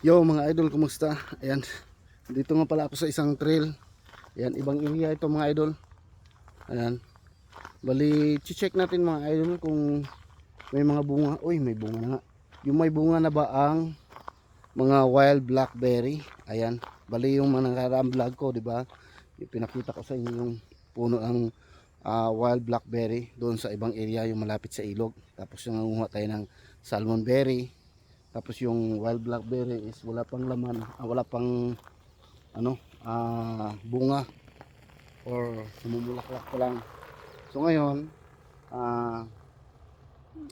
Yo mga idol, kumusta? Ayan, dito nga pala ako sa isang trail. Ayan, ibang area ito mga idol. Ayan, bali, check natin mga idol kung may mga bunga. Uy, may bunga na nga. Yung may bunga na ba ang mga wild blackberry? Ayan, bali yung mga nakaraang vlog ko, di ba? Yung pinakita ko sa inyo yung puno ng wild blackberry doon sa ibang area, yung malapit sa ilog. Tapos yung nangunguha tayo ng salmonberry. Tapos yung wild blackberry is wala pang laman, wala pang bunga or namumulaklak pa lang. So ngayon, ah,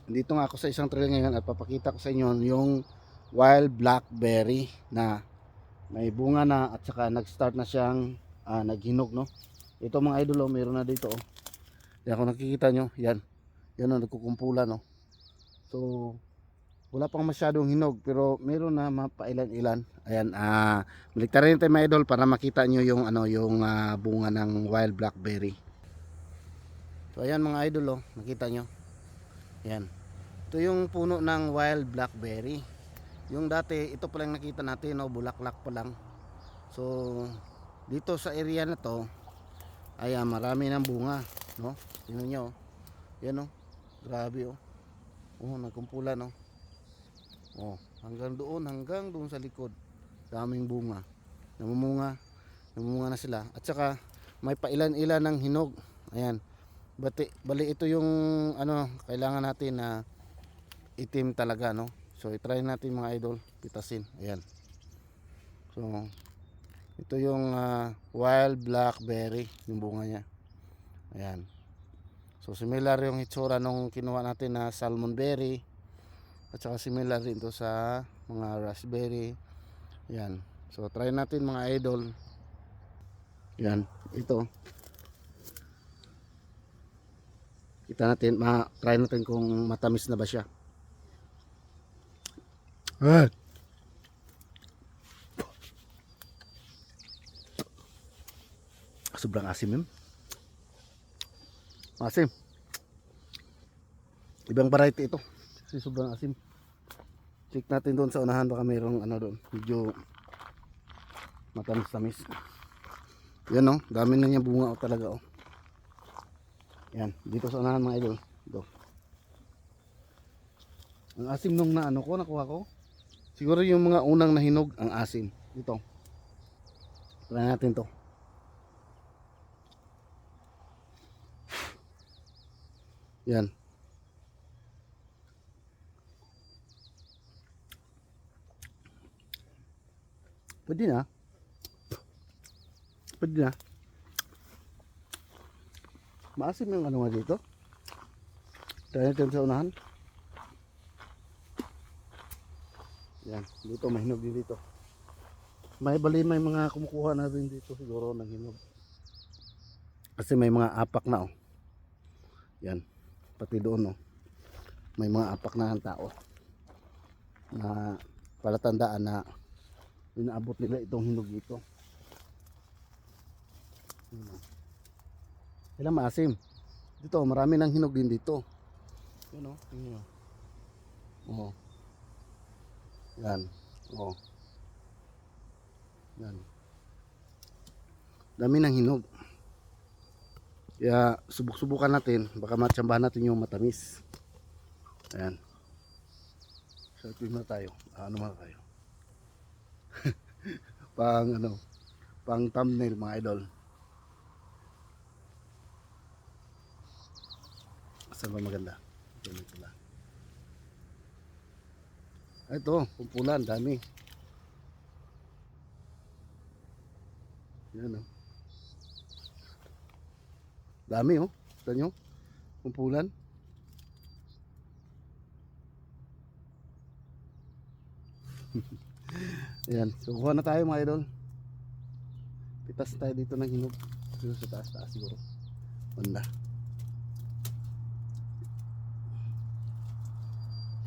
dito nga ako sa isang trail ngayon at papakita ko sa inyo yung wild blackberry na may bunga na at saka nag-start na siyang naghinog, no. Ito mga idol, oh, meron na dito, oh. Yan, kung nakikita nyo, yan. Yan, oh, nagkukumpulan, no. So wala pang masyadong hinog pero meron na mapailan-ilan. Ayan, baliktarin tayo mga idol para makita nyo yung yung bunga ng wild blackberry. So ayan mga idol, oh, nakita nyo. Ayan. Ito yung puno ng wild blackberry. Yung dati, ito pa lang nakita natin, no, bulaklak pa lang. So dito sa area na to, ayan, marami ng bunga, no? Tingnan nyo, oh. Yan, oh. Grabe, oh. Oh, nagkumpulan, no. Oh, hanggang doon sa likod. Daming bunga. Namumunga. Namumunga na sila. At saka may pailan-ilan ng hinog. Ayan. Bali ito yung kailangan natin na itim talaga, no. So i-try natin mga idol, pitasin. Ayan. So ito yung wild blackberry, yung bunga niya. Ayan. So similar yung itsura nung kinuha natin na salmonberry. At saka similar din to sa mga raspberry. Yan. So try natin mga idol. Yan, ito. Kita natin, try natin kung matamis na ba siya. Ah. Sobrang asim yun. Asim. Ibang variety ito. Kasi sobrang asim. Check natin doon sa unahan, baka mayroong doon, medyo matamis-tamis. Yan, oh, dami na niya bunga, oh, talaga, oh. Yan, dito sa unahan mga idol. Ito. Ang asim nung nakuha ko. Siguro yung mga unang nahinog ang asim. Ito. Try natin to. Yan. Pwede na. Pwede na. Maasim yung nga dito. Try natin sa unahan. Yan. Dito may hinog din dito. May mga kumukuha na rin dito siguro ng hinog. Kasi may mga apak na, oh. Yan. Pati doon, oh. May mga apak na ng tao. Na palatandaan na inaabot nila itong hinog dito. Kailan maasim. Dito marami ng hinog din dito. Yan, oh. Yan, oh. Yan. Oh. Yan. Dami ng hinog. Kaya subok-subukan natin, baka matsambahan natin yung matamis. Ayan. Selfie na tayo. Muna tayo. Pang thumbnail mga idol. Saan ba maganda? Ito, kumpulan, dami. Yan, oh. Dami, oh. Ito nyo, kumpulan. Ayan, so kuha na tayo mga idol. Pitas tayo dito ng hinog. Dito sa taas siguro. Banda.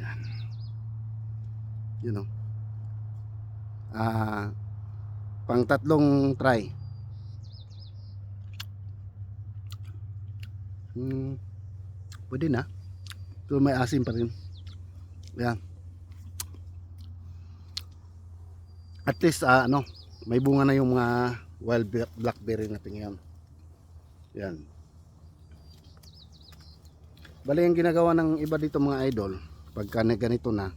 Yan. Yun, oh. Pang tatlong try. Pwede na. Pero may asim pa rin. Ayan. at least ano, may bunga na yung mga wild blackberry natin ngayon. Yan. Bali yung ginagawa ng iba dito mga idol, pagka ganito na,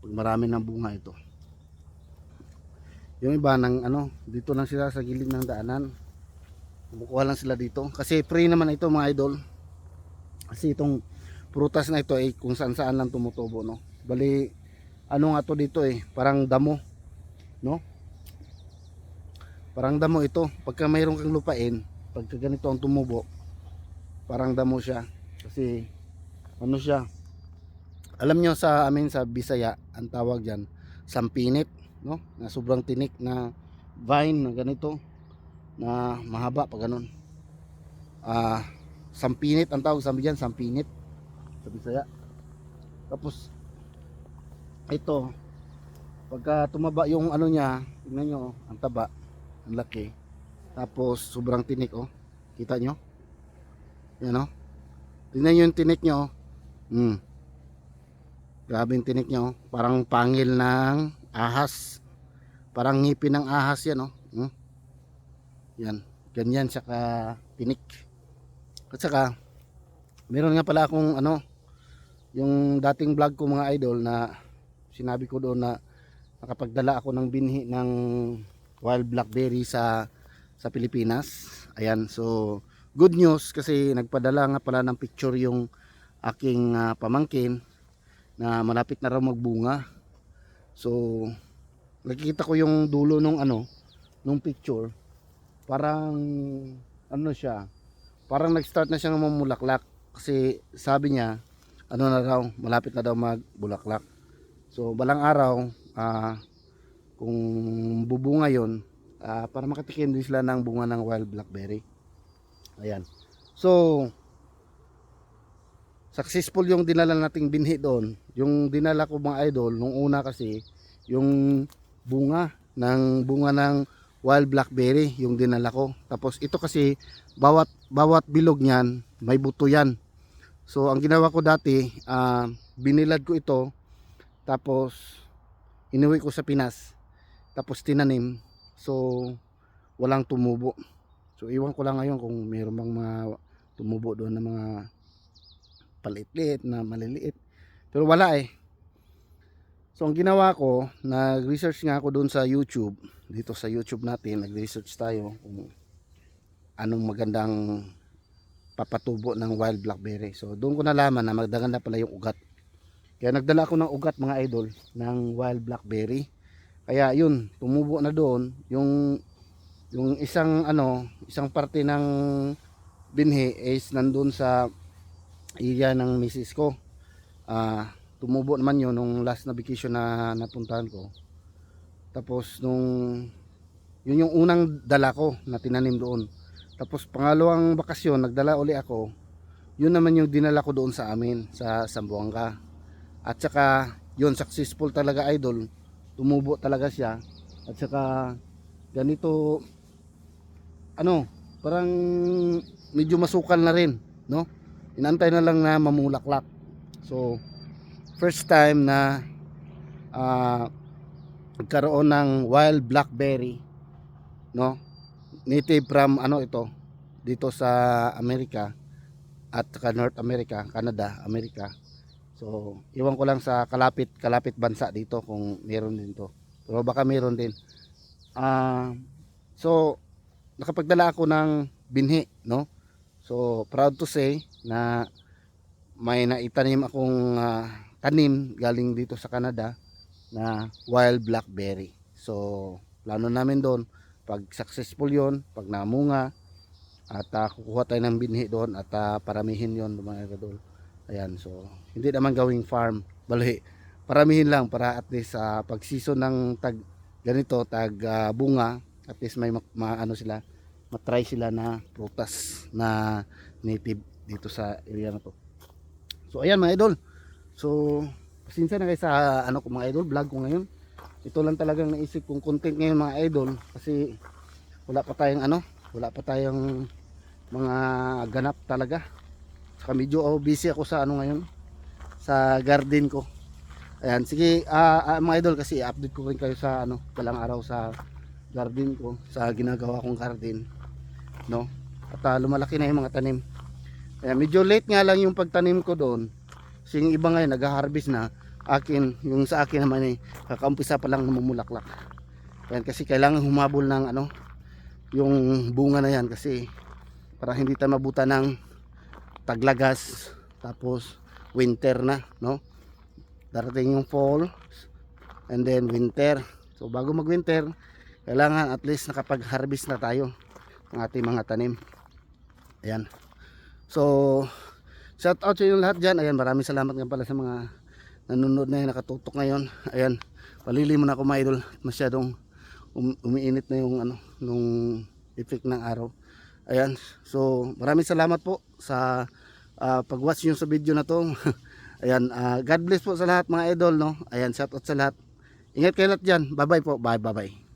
pag marami ng bunga ito, yung iba ng ano, dito lang sila sa gilid ng daanan, kumukuha lang sila dito kasi free naman ito mga idol. Kasi itong prutas na ito ay kung saan saan lang tumutubo, no. Bali ano nga to dito parang damo, no. Parang damo ito. Pagka mayroon kang lupain, pagka ganito ang tumubo, parang damo siya. Kasi ano siya, alam nyo sa amin sa Bisaya, ang tawag dyan sampinit, no, na sobrang tinik na vine na ganito, na mahaba pa ganun. Sampinit ang tawag sa amin dyan, sampinit sa Bisaya. Tapos ito, pagka tumaba yung ano niya, tingnan nyo, ang taba, ang laki, tapos sobrang tinik, kita nyo yan, tingnan nyo yung tinik nyo. Grabe yung tinik nyo, parang pangil ng ahas, parang ngipin ng ahas yan, yan, ganyan siya ka tinik. At saka meron nga pala akong ano, yung dating vlog ko mga idol, na sinabi ko doon na nakapagdala ako ng binhi ng wild blackberry sa Pilipinas. Ayan, so good news kasi nagpadala nga pala ng picture yung aking pamangkin na malapit na raw magbunga. So nakikita ko yung dulo nung ano, nung picture, parang ano siya, parang nag-start na siyang mamulaklak kasi sabi niya ano na raw, malapit na daw magbulaklak. So balang araw kung bubunga yon, para makatikim din sila ng bunga ng wild blackberry. Ayan. So successful yung dinala nating binhi doon. Yung dinala ko mga idol nung una kasi yung bunga ng wild blackberry yung dinala ko. Tapos ito kasi bawat bilog niyan may buto yan. So ang ginawa ko dati, binilad ko ito, tapos inuwi ko sa Pinas, tapos tinanim. So walang tumubo. So iwan ko lang ngayon kung mayroon bang mga tumubo doon na mga paliit-liit na maliliit, pero wala So ang ginawa ko, nag-research nga ako doon sa YouTube. Dito sa YouTube natin, nag-research tayo kung anong magandang papatubo ng wild blackberry. So doon ko nalaman na magdaganda pala yung ugat. Kaya nagdala ako ng ugat mga idol ng wild blackberry. Kaya yun, tumubo na doon yung isang isang parte ng binhi is nandun sa area ng misis ko. Tumubo naman yun nung last na vacation na napuntahan ko. Tapos yun yung unang dala ko na tinanim doon. Tapos pangalawang bakasyon nagdala uli ako. Yun naman yung dinala ko doon sa amin sa Zamboanga. At saka yun, successful talaga idol. Tumubo talaga siya. At saka ganito, parang medyo masukal na rin, no? Inantay na lang na mamulaklak. So first time na nagkaroon ng wild blackberry, no? Native from ito dito sa Amerika at saka North America, Canada, America. So iwan ko lang sa kalapit bansa dito kung meron din to, pero baka meron din. So nakapagdala ako ng binhi, no? So proud to say na may naitanim akong tanim galing dito sa Canada na wild blackberry. So plano namin doon, pag successful yon, pag namunga, at kukuha tayo ng binhi doon at paramihin yon mga idol. Ayan, so hindi naman gawing farm, bali paramihin lang para at least pag season ng ganito bunga, at least may sila, matry sila na prutas na native dito sa area na to. So ayan mga idol, so pasensya na kayo sa ko mga idol, vlog ko ngayon. Ito lang talagang naisip kong content ngayon mga idol, kasi wala pa tayong mga ganap talaga. Saka medyo busy ako sa ngayon sa garden ko. Ayan, sige mga idol, kasi i-update ko rin kayo sa ano, balang araw sa garden ko, sa ginagawa kong garden, no? At lumalaki na yung mga tanim. Ayan, medyo late nga lang yung pagtanim ko doon. Kasi yung iba ngayon nag-harvest na. Yung sa akin naman eh, kakaumpisa pa lang namumulaklak. Ayan, kasi kailangan humabol ng ano, yung bunga na yan, kasi para hindi tayo mabuta ng taglagas, tapos winter na, no? Darating yung fall and then winter. So bago mag winter, kailangan at least nakapag-harvest na tayo ng ating mga tanim. Ayan. So shout out sa inyo lahat dyan. Ayan, maraming salamat nga pala sa mga nanonood na yun, nakatutok ngayon. Ayan, palili mo na ako mga idol. Masyadong umiinit na yung ano, nung effect ng araw. Ayan, so maraming salamat po sa pag-watch nyo sa video na to. Ayan, God bless po sa lahat mga idol, no? Ayan, shout out sa lahat. Ingat kayo lahat dyan. Bye bye po. Bye bye.